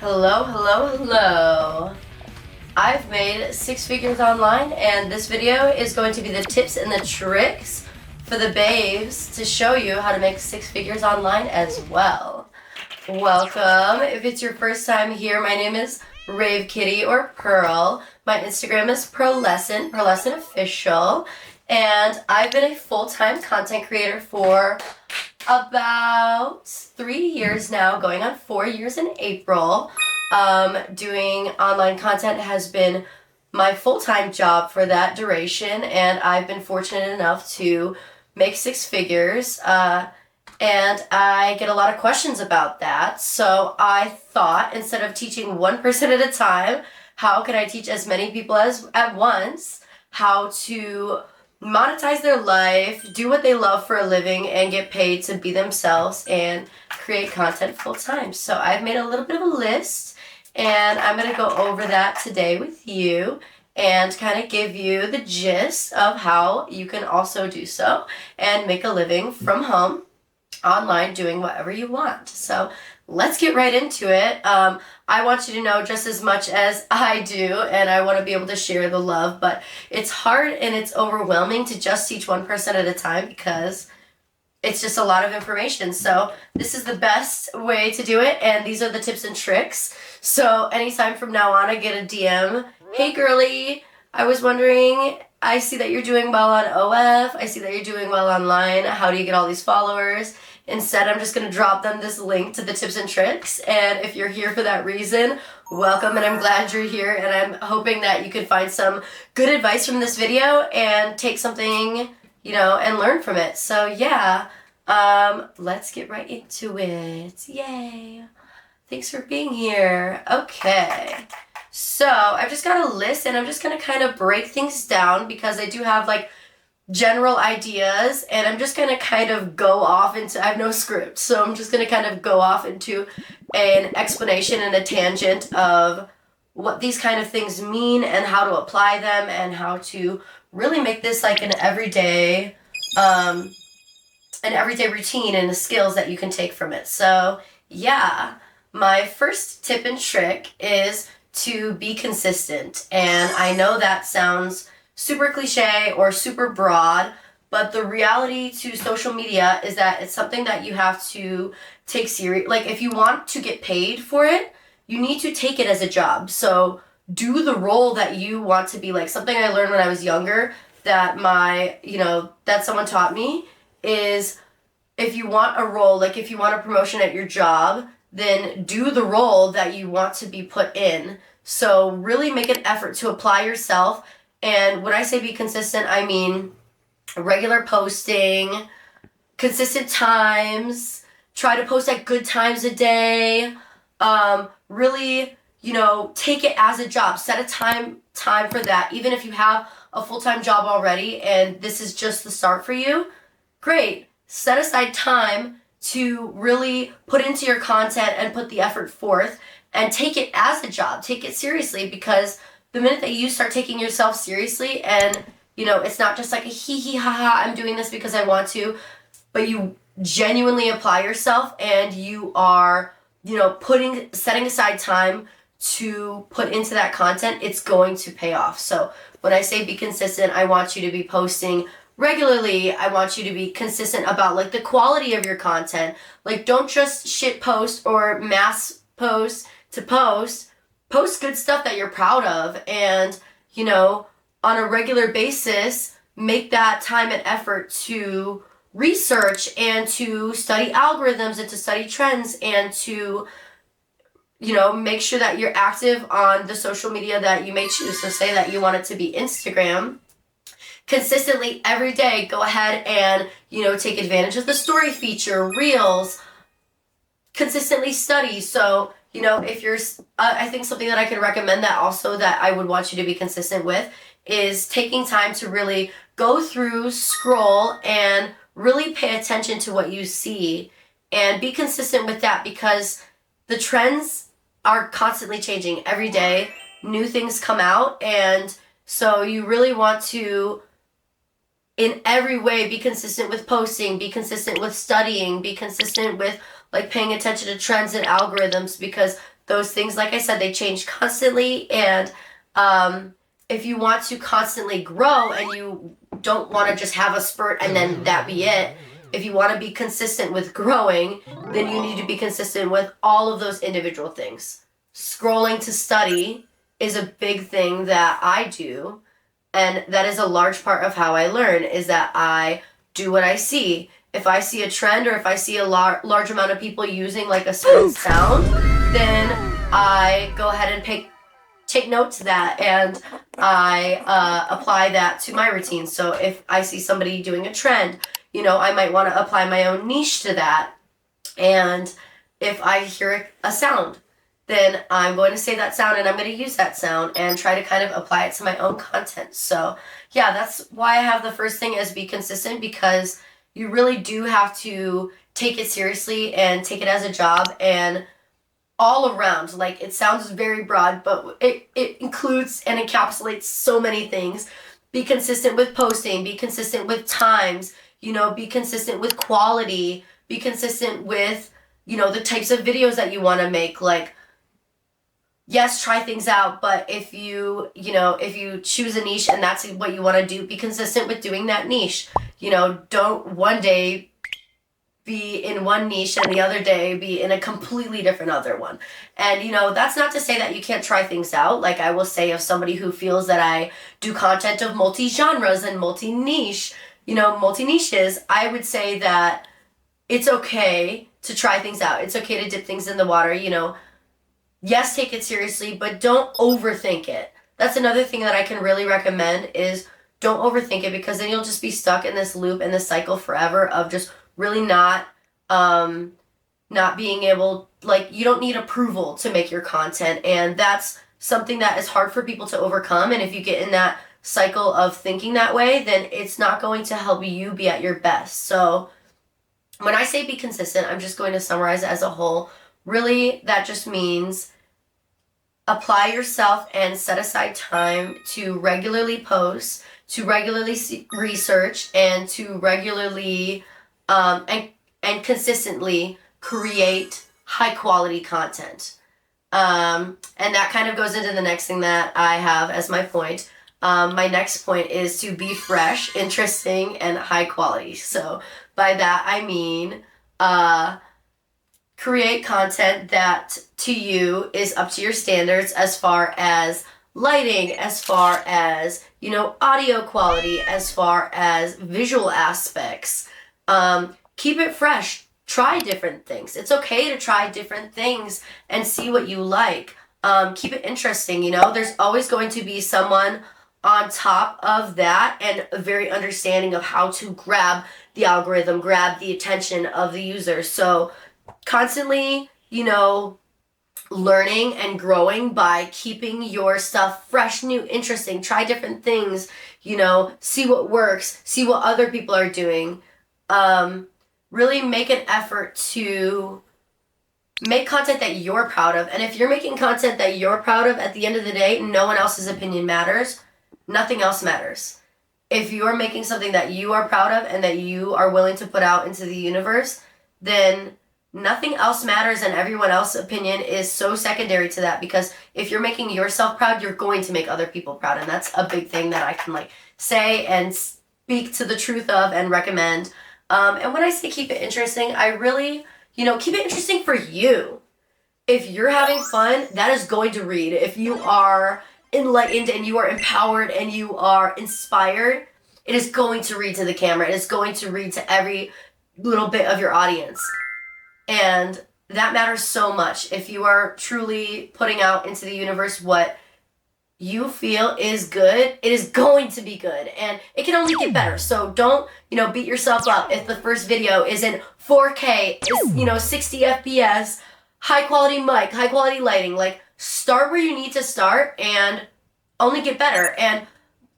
Hello, hello, hello. I've made six figures online, and this video is going to be the tips and the tricks for the babes to show you how to make six figures online as well. Welcome. If it's your first time here, my name is Rave Kitty or Pearl. My Instagram is Pearlescent Official, and I've been a full-time content creator for about 3 years now, going on 4 years in April. Doing online content has been my full-time job for that duration, and I've been fortunate enough to make six figures, and I get a lot of questions about that. So I thought, instead of teaching one person at a time, how can I teach as many people as at once how to monetize their life, do what they love for a living, and get paid to be themselves and create content full time. So I've made a little bit of a list, and I'm going to go over that today with you and kind of give you the gist of how you can also do so and make a living from home online doing whatever you want. So let's get right into it. I want you to know just as much as I do, and I want to be able to share the love, but it's hard and it's overwhelming to just teach one person at a time because it's just a lot of information. So this is the best way to do it, and these are the tips and tricks. So anytime from now on I get a DM, hey girly, I was wondering, I see that you're doing well on OF, I see that you're doing well online, how do you get all these followers? Instead, I'm just going to drop them this link to the tips and tricks, and if you're here for that reason, welcome, and I'm glad you're here, and I'm hoping that you can find some good advice from this video and take something, and learn from it. So yeah, let's get right into it. Yay. Thanks for being here. Okay. So I've just got a list, and I'm just going to kind of break things down because I do have general ideas, and I'm just going to kind of go off into, I have no script, so I'm just going to kind of go off into an explanation and a tangent of what these kind of things mean and how to apply them and how to really make this like an everyday routine and the skills that you can take from it. So yeah, my first tip and trick is to be consistent. And I know that sounds super cliche or super broad, but the reality to social media is that it's something that you have to take serious. Like, if you want to get paid for it, you need to take it as a job. So do the role that you want to be. Like, something I learned when I was younger that that someone taught me is, if you want a role, like if you want a promotion at your job, then do the role that you want to be put in. So really make an effort to apply yourself. And when I say be consistent, I mean regular posting, consistent times, try to post at good times a day, really, take it as a job. Set a time for that. Even if you have a full-time job already and this is just the start for you, great. Set aside time to really put into your content and put the effort forth and take it as a job. Take it seriously, because the minute that you start taking yourself seriously and, it's not just like a hee hee ha ha, I'm doing this because I want to, but you genuinely apply yourself and you are, setting aside time to put into that content, it's going to pay off. So when I say be consistent, I want you to be posting regularly. I want you to be consistent about the quality of your content. Don't just shit post or mass post to post. Post good stuff that you're proud of, and, on a regular basis, make that time and effort to research and to study algorithms and to study trends and to, make sure that you're active on the social media that you may choose. So say that you want it to be Instagram. Consistently every day, go ahead and, take advantage of the story feature, reels, consistently study. So, if you're, I think something that I could recommend that also that I would want you to be consistent with is taking time to really go through, scroll, and really pay attention to what you see and be consistent with that, because the trends are constantly changing every day. New things come out, and so you really want to, in every way, be consistent with posting, be consistent with studying, be consistent with paying attention to trends and algorithms, because those things, like I said, they change constantly. And if you want to constantly grow and you don't want to just have a spurt and then that be it, if you want to be consistent with growing, then you need to be consistent with all of those individual things. Scrolling to study is a big thing that I do, and that is a large part of how I learn, is that I do what I see. If I see a trend, or if I see a large amount of people using like a certain sound, then I go ahead and take note to that, and I apply that to my routine. So if I see somebody doing a trend, I might want to apply my own niche to that. And if I hear a sound, then I'm going to say that sound and I'm going to use that sound and try to kind of apply it to my own content. So yeah, that's why I have the first thing as be consistent, because you really do have to take it seriously and take it as a job, and all around. Like, it sounds very broad, but it includes and encapsulates so many things. Be consistent with posting, be consistent with times, be consistent with quality, be consistent with, the types of videos that you want to make. Like, yes, try things out, but if you choose a niche and that's what you want to do, be consistent with doing that niche. Don't one day be in one niche and the other day be in a completely different other one. And, that's not to say that you can't try things out. Like, I will say, of somebody who feels that I do content of multi-genres and multi-niches, I would say that it's okay to try things out. It's okay to dip things in the water, Yes, take it seriously, but don't overthink it. That's another thing that I can really recommend, is don't overthink it, because then you'll just be stuck in this loop and this cycle forever of just really not being able, like, you don't need approval to make your content, and that's something that is hard for people to overcome. And if you get in that cycle of thinking that way, then it's not going to help you be at your best. So when I say be consistent, I'm just going to summarize it as a whole. Really, that just means apply yourself and set aside time to regularly post, to regularly research, and to regularly and consistently create high quality content. And that kind of goes into the next thing that I have as my point. My next point is to be fresh, interesting, and high quality. So by that I mean create content that to you is up to your standards, as far as lighting, as far as, audio quality, as far as visual aspects. Keep it fresh. Try different things. It's okay to try different things and see what you like. Keep it interesting. There's always going to be someone on top of that and very understanding of how to grab the algorithm, grab the attention of the user. So constantly, learning and growing by keeping your stuff fresh, new, interesting. Try different things, see what works, see what other people are doing. Really make an effort to make content that you're proud of. And if you're making content that you're proud of, at the end of the day, no one else's opinion matters. Nothing else matters. If you're making something that you are proud of and that you are willing to put out into the universe, then nothing else matters, and everyone else's opinion is so secondary to that. Because if you're making yourself proud, you're going to make other people proud. And that's a big thing that I can say and speak to the truth of and recommend. And when I say keep it interesting, I really, keep it interesting for you. If you're having fun, that is going to read. If you are enlightened and you are empowered and you are inspired, it is going to read to the camera. It is going to read to every little bit of your audience. And that matters so much. If you are truly putting out into the universe what you feel is good, it is going to be good, and it can only get better. So don't, beat yourself up if the first video isn't 4K, is, 60 FPS, high quality mic, high quality lighting. Start where you need to start and only get better. And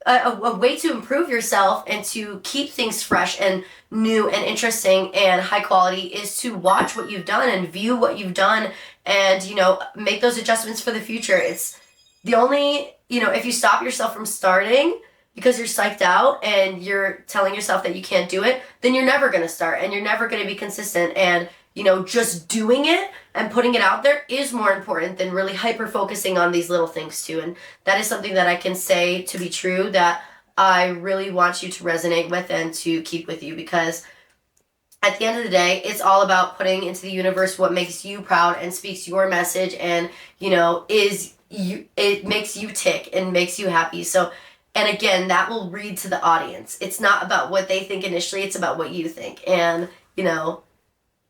a way to improve yourself and to keep things fresh and new and interesting and high quality is to watch what you've done and view what you've done and, make those adjustments for the future. It's the only, if you stop yourself from starting because you're psyched out and you're telling yourself that you can't do it, then you're never going to start and you're never going to be consistent. And, just doing it and putting it out there is more important than really hyper focusing on these little things too. And that is something that I can say to be true, that I really want you to resonate with and to keep with you, because at the end of the day, it's all about putting into the universe what makes you proud and speaks your message, and it makes you tick and makes you happy. So, and again, that will read to the audience. It's not about what they think initially, it's about what you think. And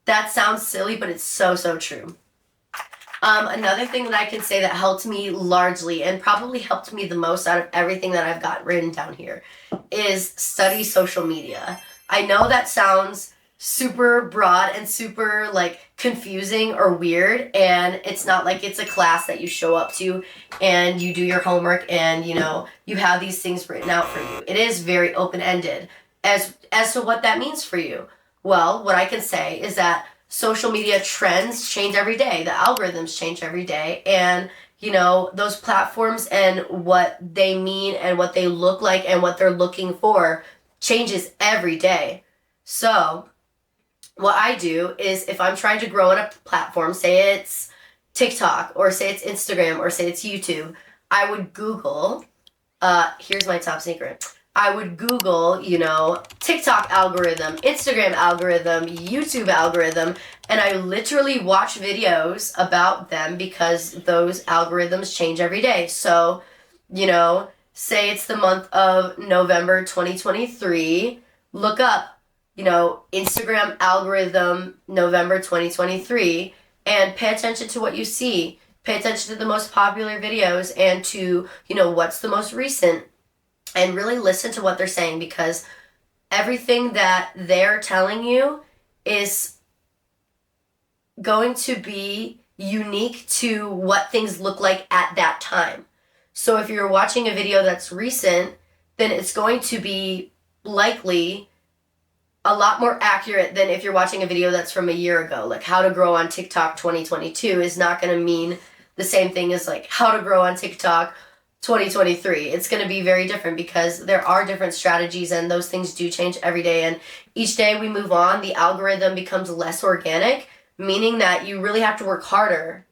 that sounds silly, but it's so, so true. Another thing that I can say that helped me largely, and probably helped me the most out of everything that I've got written down here, is study social media. I know that sounds super broad and super confusing or weird, and it's not like it's a class that you show up to and you do your homework and you have these things written out for you. It is very open-ended as to what that means for you. Well, what I can say is that social media trends change every day. The algorithms change every day, and those platforms and what they mean and what they look like and what they're looking for changes every day. So what I do is, if I'm trying to grow on a platform, say it's TikTok or say it's Instagram or say it's YouTube, I would Google, here's my top secret. I would Google, TikTok algorithm, Instagram algorithm, YouTube algorithm, and I literally watch videos about them, because those algorithms change every day. So, say it's the month of November 2023, look up, Instagram algorithm November 2023, and pay attention to what you see. Pay attention to the most popular videos and to, what's the most recent, and really listen to what they're saying, because everything that they're telling you is going to be unique to what things look like at that time. So if you're watching a video that's recent, then it's going to be likely a lot more accurate than if you're watching a video that's from a year ago. Like how to grow on TikTok 2022 is not going to mean the same thing as how to grow on TikTok 2023. It's going to be very different, because there are different strategies and those things do change every day. And each day we move on, the algorithm becomes less organic, meaning that you really have to work harder,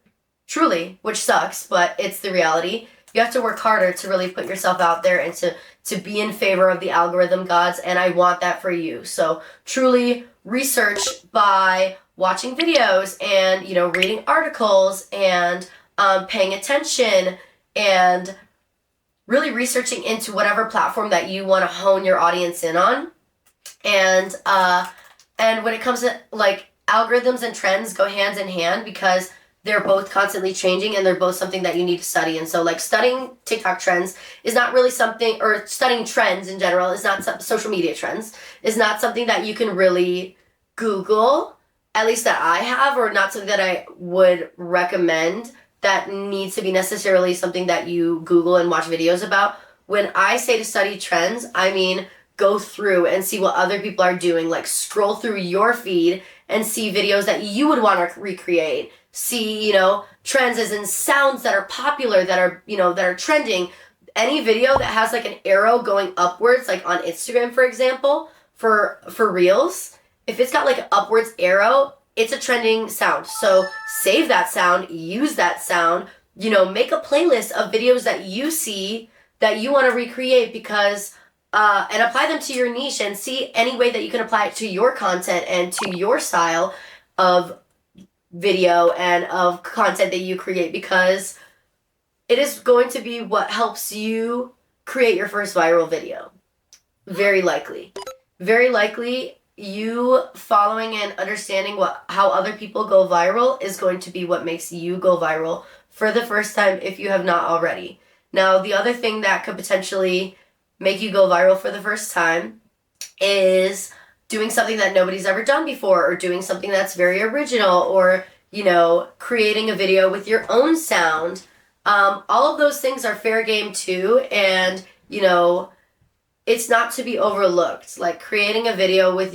truly, which sucks, but it's the reality. You have to work harder to really put yourself out there and to be in favor of the algorithm gods, and I want that for you. So truly research by watching videos and, reading articles and paying attention and really researching into whatever platform that you want to hone your audience in on. And when it comes to algorithms and trends go hand in hand, because they're both constantly changing and they're both something that you need to study. And so studying TikTok trends is not really something, or studying trends in general is not, social media trends is not something that you can really Google, at least that I have, or not something that I would recommend that needs to be necessarily something that you Google and watch videos about. When I say to study trends, I mean go through and see what other people are doing. Scroll through your feed and see videos that you would want to recreate. See, trends as in sounds that are popular, that are trending. Any video that has an arrow going upwards, on Instagram, for example, for Reels, if it's got an upwards arrow, it's a trending sound. So save that sound, use that sound, make a playlist of videos that you see that you want to recreate, because and apply them to your niche, and see any way that you can apply it to your content and to your style of video and of content that you create, because it is going to be what helps you create your first viral video. Very likely. Very likely, you following and understanding how other people go viral is going to be what makes you go viral for the first time, if you have not already. Now, the other thing that could potentially make you go viral for the first time is doing something that nobody's ever done before, or doing something that's very original, or, creating a video with your own sound. All of those things are fair game too, and, it's not to be overlooked. Creating a video with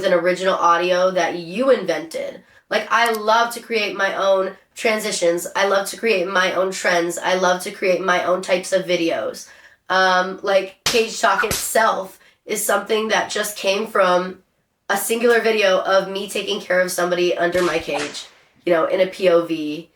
an original audio that you invented. I love to create my own transitions. I love to create my own trends. I love to create my own types of videos. Cage Talk itself is something that just came from a singular video of me taking care of somebody under my cage. in a POV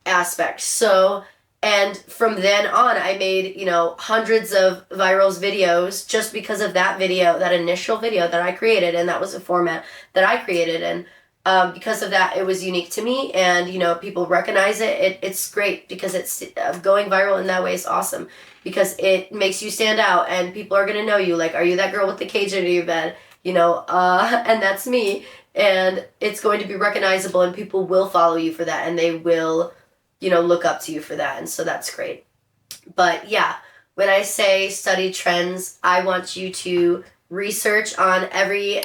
aspect. So, and from then on, I made, hundreds of virals videos just because of that video, that initial video that I created. And that was a format that I created. And because of that, it was unique to me. And, people recognize it. It's great because it's going viral in that way is awesome because it makes you stand out and people are going to know you. Like, are you that girl with the cage under your bed? And that's me. And it's going to be recognizable and people will follow you for that and they will look up to you for that. And so that's great. But yeah, when I say study trends, I want you to research on every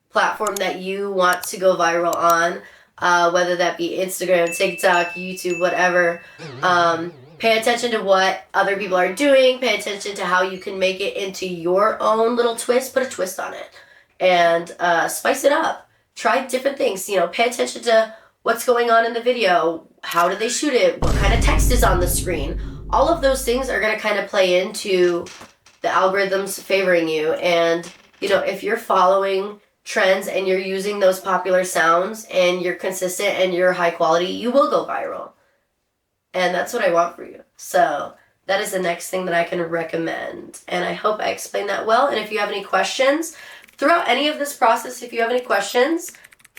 platform that you want to go viral on, whether that be Instagram, TikTok, YouTube, whatever. Pay attention to what other people are doing. Pay attention to how you can make it into your own little twist. Put a twist on it. And spice it up. Try different things. Pay attention to what's going on in the video. How do they shoot it? What kind of text is on the screen? All of those things are going to kind of play into the algorithms favoring you. And, if you're following trends and you're using those popular sounds and you're consistent and you're high quality, you will go viral. And that's what I want for you. So that is the next thing that I can recommend. And I hope I explained that well. And if you have any questions, throughout any of this process, if you have any questions,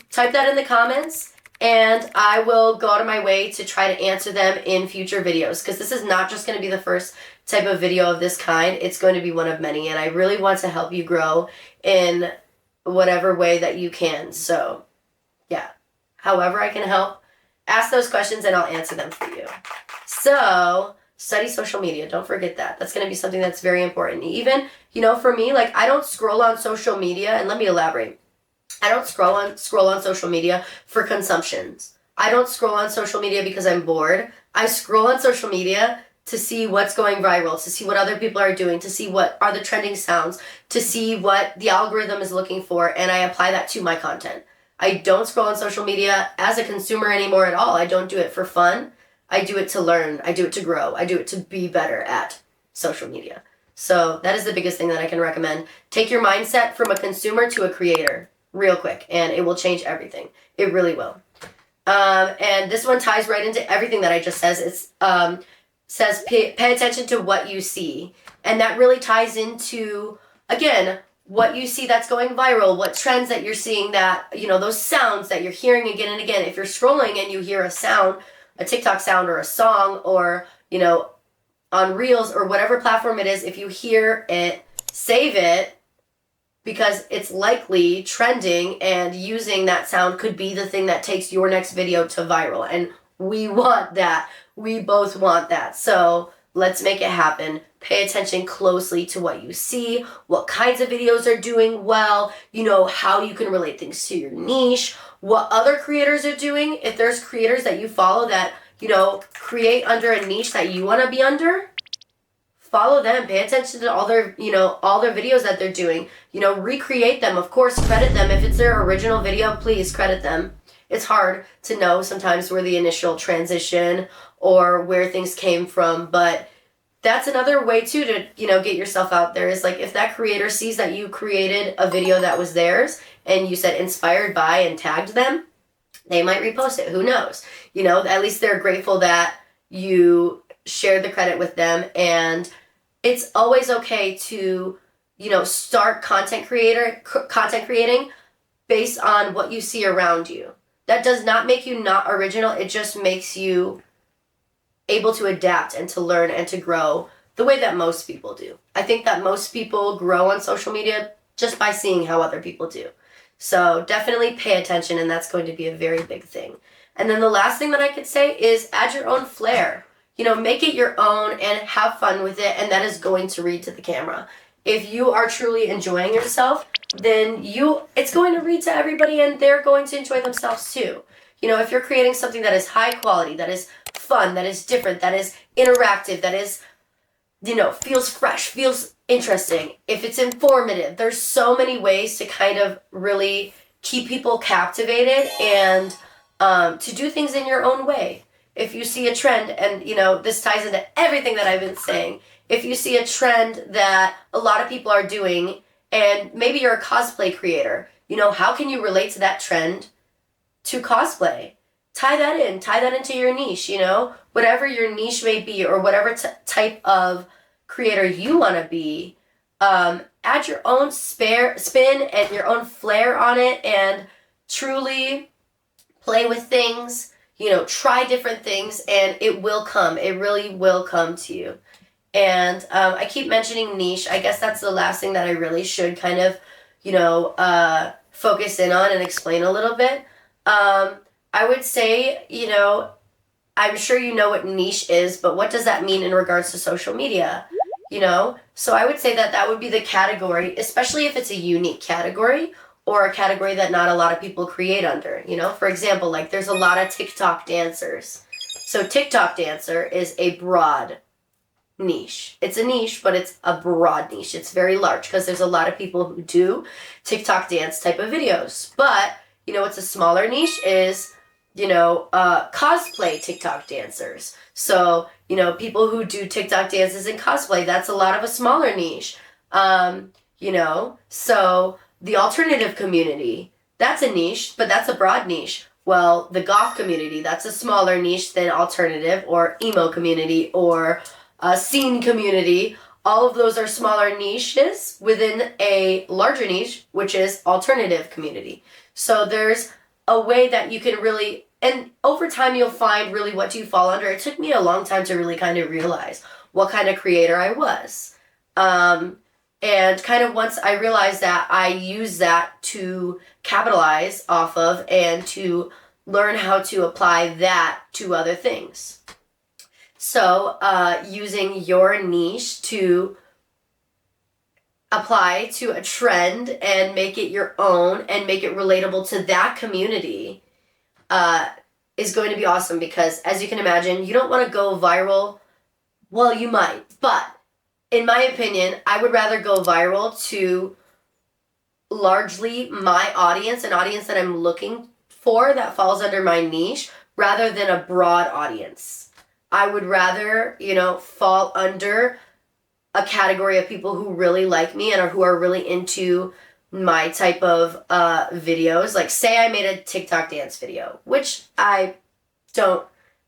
type that in the comments and I will go out of my way to try to answer them in future videos. Because this is not just going to be the first type of video of this kind. It's going to be one of many. And I really want to help you grow in whatever way that you can. So yeah, however I can help, ask those questions and I'll answer them for you. So study social media. Don't forget that. That's going to be something that's very important. Even, for me, like I don't scroll on social media, and let me elaborate. I don't scroll on social media for consumptions. I don't scroll on social media because I'm bored. I scroll on social media to see what's going viral, to see what other people are doing, to see what are the trending sounds, to see what the algorithm is looking for, and I apply that to my content. I don't scroll on social media as a consumer anymore at all. I don't do it for fun. I do it to learn. I do it to grow. I do it to be better at social media. So that is the biggest thing that I can recommend. Take your mindset from a consumer to a creator real quick, and it will change everything. It really will. And this one ties right into everything that I just says. It's says pay attention to what you see. And that really ties into, again, what you see that's going viral, what trends that you're seeing that, those sounds that you're hearing again and again. If you're scrolling and you hear a sound, a TikTok sound or a song or, on Reels or whatever platform it is, if you hear it, save it because it's likely trending and using that sound could be the thing that takes your next video to viral. And we want that. We both want that. So let's make it happen. Pay attention closely to what you see, what kinds of videos are doing well, how you can relate things to your niche, what other creators are doing. If there's creators that you follow that, create under a niche that you want to be under, follow them. Pay attention to all their videos that they're doing. Recreate them. Of course, credit them. If it's their original video, please credit them. It's hard to know sometimes where the initial transition or where things came from, but that's another way too to, get yourself out there is like if that creator sees that you created a video that was theirs and you said inspired by and tagged them, they might repost it. Who knows? At least they're grateful that you shared the credit with them. And it's always okay to, start content creating based on what you see around you. That does not make you not original. It just makes you able to adapt and to learn and to grow the way that most people do. I think that most people grow on social media just by seeing how other people do. So definitely pay attention, and that's going to be a very big thing. And then the last thing that I could say is add your own flair. Make it your own and have fun with it, and that is going to read to the camera. If you are truly enjoying yourself, then it's going to read to everybody and they're going to enjoy themselves too. If you're creating something that is high quality, that is fun, that is different, that is interactive, that is, feels fresh, feels interesting, if it's informative, there's so many ways to kind of really keep people captivated and to do things in your own way. If you see a trend, and this ties into everything that I've been saying, if you see a trend that a lot of people are doing, and maybe you're a cosplay creator, how can you relate to that trend to cosplay. Tie that into your niche, you know, whatever your niche may be, or whatever type of creator you want to be. Add your own spin and your own flair on it, and truly play with things, you know, try different things, and it will come. It really will come to you. And I keep mentioning niche. I guess that's the last thing that I really should kind of, you know, focus in on and explain a little bit. I would say, you know, I'm sure you know what niche is, but what does that mean in regards to social media? You know, so I would say that that would be the category, especially if it's a unique category or a category that not a lot of people create under. You know, for example, like there's a lot of TikTok dancers. So TikTok dancer is a broad niche. It's a niche, but it's a broad niche. It's very large because there's a lot of people who do TikTok dance type of videos. But, you know, what's a smaller niche is, you know, cosplay TikTok dancers. So, you know, people who do TikTok dances and cosplay, that's a lot of a smaller niche. You know, so the alternative community, that's a niche, but that's a broad niche. Well, the goth community, that's a smaller niche than alternative, or emo community, or scene community. All of those are smaller niches within a larger niche, which is alternative community. So there's a way that you can really, and over time you'll find really what do you fall under. It took me a long time to really kind of realize what kind of creator I was. And kind of once I realized that, I use that to capitalize off of and to learn how to apply that to other things. So using your niche to apply to a trend and make it your own and make it relatable to that community is going to be awesome, because as you can imagine, you don't want to go viral. Well, you might, but in my opinion, I would rather go viral to largely my audience, an audience that I'm looking for that falls under my niche, rather than a broad audience. I would rather, you know, fall under a category of people who really like me and who are really into my type of videos. Like, say I made a TikTok dance video, which I don't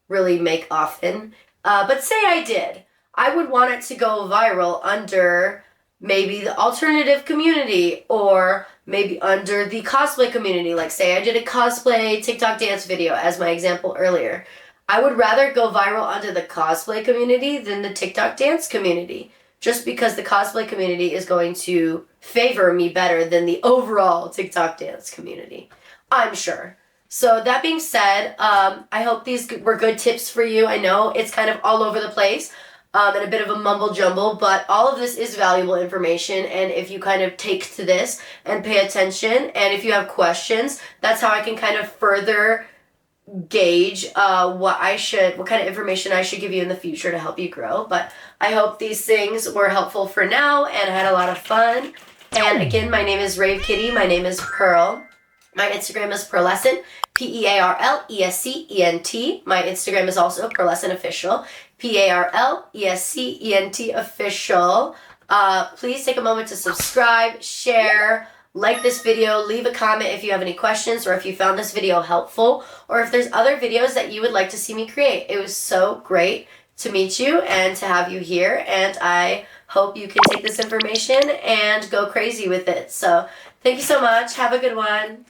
really make often, but say I did. I would want it to go viral under maybe the alternative community, or maybe under the cosplay community. Like, say I did a cosplay TikTok dance video as my example earlier. I would rather go viral under the cosplay community than the TikTok dance community, just because the cosplay community is going to favor me better than the overall TikTok dance community, I'm sure. So that being said, I hope these were good tips for you. I know it's kind of all over the place and a bit of a mumble jumble, but all of this is valuable information, and if you kind of take to this and pay attention, and if you have questions, that's how I can kind of further gauge what kind of information I should give you in the future to help you grow. But I hope these things were helpful for now, and I had a lot of fun. And again, my name is Rave Kitty. My name is Pearl. My Instagram is Pearlescent, Pearlescent. My Instagram is also Pearlescent Official, Pearlescent Official. Please take a moment to subscribe, share, like this video, leave a comment if you have any questions, or if you found this video helpful, or if there's other videos that you would like to see me create. It was so great to meet you and to have you here, and I hope you can take this information and go crazy with it. So thank you so much. Have a good one.